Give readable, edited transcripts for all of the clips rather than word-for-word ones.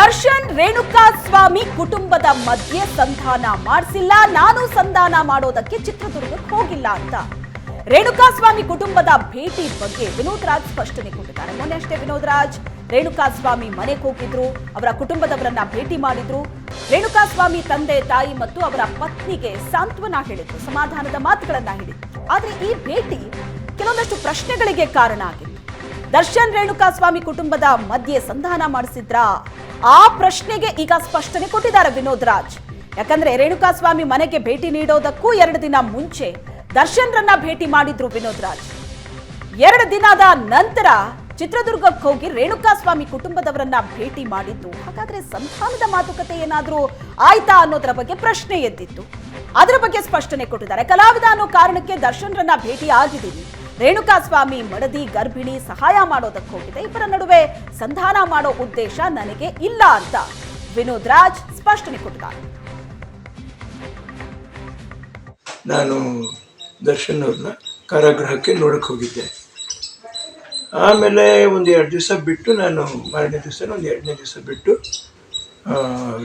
ದರ್ಶನ್ ರೇಣುಕಾ ಸ್ವಾಮಿ ಕುಟುಂಬದ ಮಧ್ಯೆ ಸಂಧಾನ ಮಾಡಿಸಿಲ್ಲ, ನಾನು ಸಂಧಾನ ಮಾಡೋದಕ್ಕೆ ಚಿತ್ರದುರ್ಗಕ್ಕೆ ಹೋಗಿಲ್ಲ ಅಂತ ರೇಣುಕಾ ಸ್ವಾಮಿ ಕುಟುಂಬದ ಭೇಟಿ ಬಗ್ಗೆ ವಿನೋದ್ ರಾಜ್ ಸ್ಪಷ್ಟನೆ ಕೊಟ್ಟಿದ್ದಾರೆ. ಮೊನ್ನೆ ಅಷ್ಟೇ ವಿನೋದ್ ರಾಜ್ ರೇಣುಕಾ ಸ್ವಾಮಿ ಮನೆಗೆ ಹೋಗಿದ್ರು, ಅವರ ಕುಟುಂಬದವರನ್ನ ಭೇಟಿ ಮಾಡಿದ್ರು. ರೇಣುಕಾ ಸ್ವಾಮಿ ತಂದೆ ತಾಯಿ ಮತ್ತು ಅವರ ಪತ್ನಿಗೆ ಸಾಂತ್ವನ ಹೇಳಿದ್ರು, ಸಮಾಧಾನದ ಮಾತುಗಳನ್ನ ಹೇಳಿದ್ರು. ಆದ್ರೆ ಈ ಭೇಟಿ ಕೆಲವೊಂದಷ್ಟು ಪ್ರಶ್ನೆಗಳಿಗೆ ಕಾರಣ ಆಗಿತ್ತು. ದರ್ಶನ್ ರೇಣುಕಾ ಸ್ವಾಮಿ ಕುಟುಂಬದ ಮಧ್ಯೆ ಸಂಧಾನ ಮಾಡಿಸಿದ್ರಾ? ಆ ಪ್ರಶ್ನೆಗೆ ಈಗ ಸ್ಪಷ್ಟನೆ ಕೊಟ್ಟಿದ್ದಾರೆ ವಿನೋದ್ ರಾಜ್. ಯಾಕಂದ್ರೆ ರೇಣುಕಾ ಸ್ವಾಮಿ ಮನೆಗೆ ಭೇಟಿ ನೀಡೋದಕ್ಕೂ 2 ದಿನ ಮುಂಚೆ ದರ್ಶನ್ ರನ್ನ ಭೇಟಿ ಮಾಡಿದ್ರು ವಿನೋದ್ ರಾಜ್. 2 ದಿನದ ನಂತರ ಚಿತ್ರದುರ್ಗಕ್ಕೆ ಹೋಗಿ ರೇಣುಕಾ ಸ್ವಾಮಿ ಕುಟುಂಬದವರನ್ನ ಭೇಟಿ ಮಾಡಿದ್ದು. ಹಾಗಾದ್ರೆ ಸಂಧಾನದ ಮಾತುಕತೆ ಏನಾದ್ರೂ ಆಯ್ತಾ ಅನ್ನೋದರ ಬಗ್ಗೆ ಪ್ರಶ್ನೆ ಎದ್ದಿತ್ತು. ಅದರ ಬಗ್ಗೆ ಸ್ಪಷ್ಟನೆ ಕೊಟ್ಟಿದ್ದಾರೆ. ಕಲಾವಿದ ಅನ್ನೋ ಕಾರಣಕ್ಕೆ ದರ್ಶನ್ ರನ್ನ ಭೇಟಿ ಆಗಿದ್ದೀನಿ, ರೇಣುಕಾ ಸ್ವಾಮಿ ಮಡದಿ ಗರ್ಭಿಣಿ ಸಹಾಯ ಮಾಡೋದಕ್ಕೆ ಹೋಗಿದೆ, ಇಬ್ಬರ ನಡುವೆ ಸಂಧಾನ ಮಾಡೋ ಉದ್ದೇಶ ನನಗೆ ಇಲ್ಲ ಅಂತ ವಿನೋದ್ ರಾಜ್ ಸ್ಪಷ್ಟನೆ ಕೊಟ್ಟಿದ್ದಾರೆ. ನಾನು ದರ್ಶನ್ ಅವ್ರನ್ನ ಕಾರಾಗೃಹಕ್ಕೆ ನೋಡಕ್ಕೆ ಹೋಗಿದ್ದೆ. ಆಮೇಲೆ ಒಂದು 2 ದಿವಸ ಬಿಟ್ಟು ನಾನು ಮಾರನೇ ದಿವಸ ಒಂದು 2ನೇ ದಿವಸ ಬಿಟ್ಟು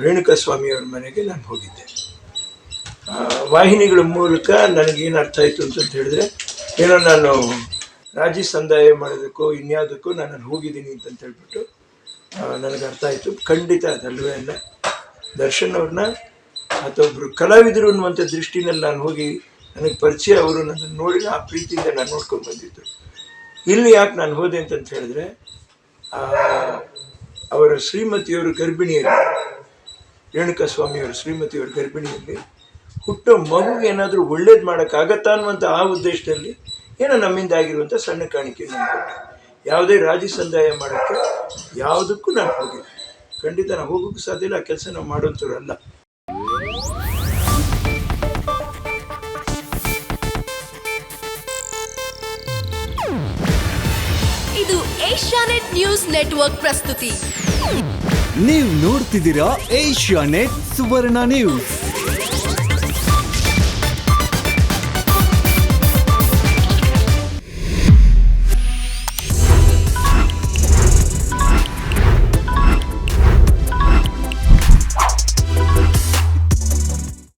ರೇಣುಕಾ ಸ್ವಾಮಿಯವ್ರ ಮನೆಗೆ ನಾನು ಹೋಗಿದ್ದೆ. ವಾಹಿನಿಗಳ ಮೂಲಕ ನನಗೇನು ಅರ್ಥ ಆಯಿತು ಅಂತ ಹೇಳಿದ್ರೆ, ಏನೋ ನಾನು ರಾಜಿ ಸಂದಾಯ ಮಾಡೋದಕ್ಕೋ ಇನ್ಯಾವುದಕ್ಕೋ ನಾನು ಹೋಗಿದ್ದೀನಿ ಅಂತ ಹೇಳ್ಬಿಟ್ಟು ನನಗೆ ಅರ್ಥ ಆಯಿತು. ಖಂಡಿತ ಅದಲ್ವೇ ಅಲ್ಲ. ದರ್ಶನ್ ಅವ್ರನ್ನ ಅಥವಾ ಒಬ್ಬರು ಕಲಾವಿದರು ಅನ್ನುವಂಥ ದೃಷ್ಟಿನಲ್ಲಿ ನಾನು ಹೋಗಿ ನನಗೆ ಪರಿಚಯ, ಅವರು ನನ್ನನ್ನು ನೋಡಿ ಆ ಪ್ರೀತಿಯಿಂದ ನಾನು ನೋಡ್ಕೊಂಡು ಬಂದಿದ್ದು. ಇಲ್ಲಿ ಯಾಕೆ ನಾನು ಹೋದೆ ಅಂತಂತ ಹೇಳಿದ್ರೆ, ಅವರ ಶ್ರೀಮತಿಯವರು ಗರ್ಭಿಣಿಯಲ್ಲಿ, ರೇಣುಕಾ ಸ್ವಾಮಿಯವರ ಶ್ರೀಮತಿಯವರ ಗರ್ಭಿಣಿಯಲ್ಲಿ ಹುಟ್ಟೋ ಮಗುಗೆ ಏನಾದರೂ ಒಳ್ಳೇದು ಮಾಡೋಕ್ಕಾಗತ್ತಾ ಅನ್ನುವಂಥ ಆ ಉದ್ದೇಶದಲ್ಲಿ ಏನೋ ನಮ್ಮಿಂದ ಆಗಿರುವಂಥ ಸಣ್ಣ ಕಾಣಿಕೆ ನಾನು ಕೊಟ್ಟೆ. ಯಾವುದೇ ರಾಜಿ ಸಂದಾಯ ಮಾಡೋಕ್ಕೆ ಯಾವುದಕ್ಕೂ ನಾನು ಹೋಗಿಲ್ಲ. ಖಂಡಿತ ನಾವು ಹೋಗೋಕ್ಕೂ ಸಾಧ್ಯ ಇಲ್ಲ, ಆ ಕೆಲಸ ನಾವು ಮಾಡೋಂಥವ್ರಲ್ಲ. ಇದು ಏಷ್ಯಾನೆಟ್ ನ್ಯೂಸ್ ನೆಟ್ವರ್ಕ್ ಪ್ರಸ್ತುತಿ. ನೀವು ನೋಡ್ತಿದ್ದೀರಾ ಏಷ್ಯಾನೆಟ್ ಸುವರ್ಣ ನ್ಯೂಸ್.